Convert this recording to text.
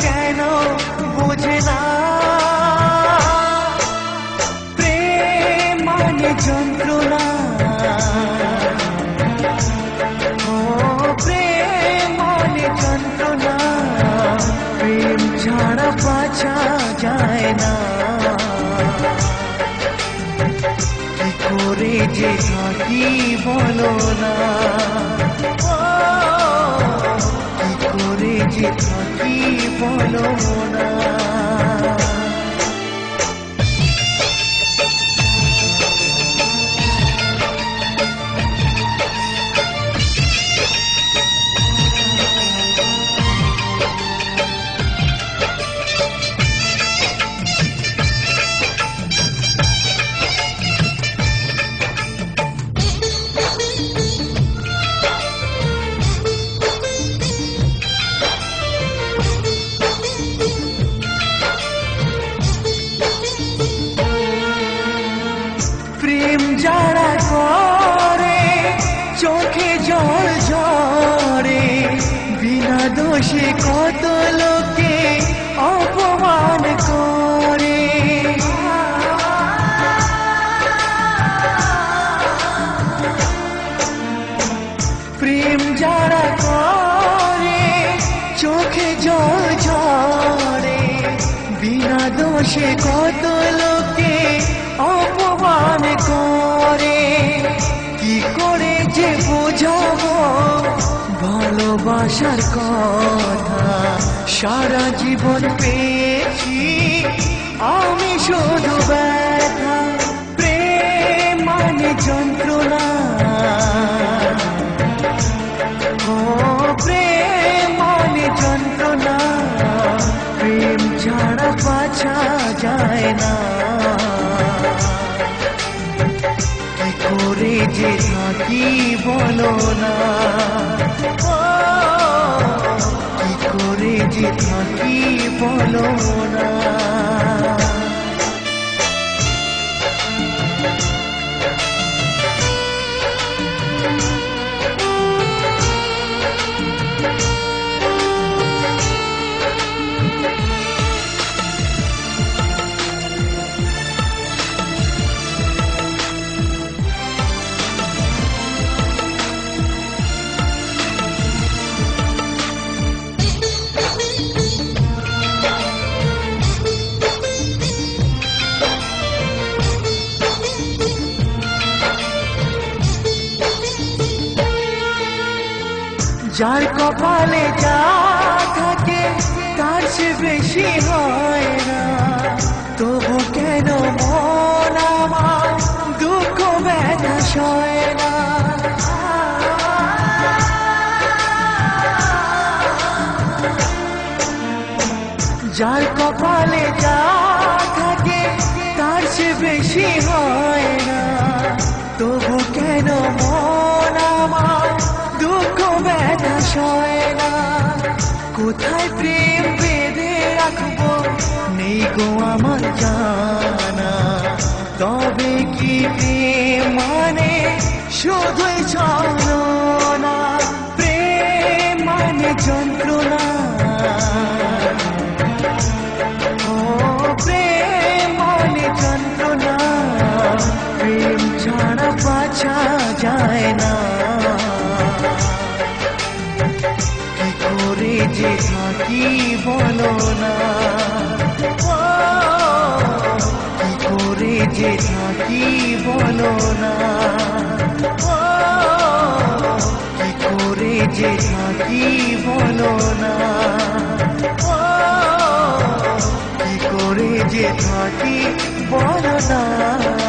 কেন বোঝে না প্রেম মানে যন্ত্রণা ও প্রেম মানে যন্ত্রণা প্রেম ছাড়া বাঁচা যায় না কি করে যে থাকি বলো না কি করে যে থাকি বলো না প্রেম যারা করে চোখে জল ঝরে বিনা দোষে কত লোকে অপমান করে প্রেম যারা করে চোখে জল ঝরে বিনা দোষে কত লোকে অপমান করে কি করে যে বোঝাবো ভালোবাসার কথা সারা জীবন পেয়েছি আমি শুধু ব্যথা প্রেম মানে যন্ত্রণা ও প্রেম মানে যন্ত্রণা প্রেম ছাড়া বাঁচা যায় না কি করে যে থাকি বলো না কি করে যে থাকি বলো না যার কপালে যা থাকে তার সে বেশি হয় না তবু কেন মন আমার দুঃখ ব্যথা সয় না যার কপালে যা থাকে তার সে বেশি হয় না তবু কেন মন আমার দুঃখ ব্যথা সয় না কোথায় প্রেম বেঁধে রাখবো নেই গো আমার জানা তবে কি প্রেম মানে শুধুই ছলনা প্রেম মানে যন্ত্রণা ও প্রেম মানে যন্ত্রণা প্রেম ছাড়া বাঁচা যায় না কি করে যে থাকি বলো না কি করে যে থাকি বলো না কি করে যে থাকি বলো না কি করে যে থাকি বলো না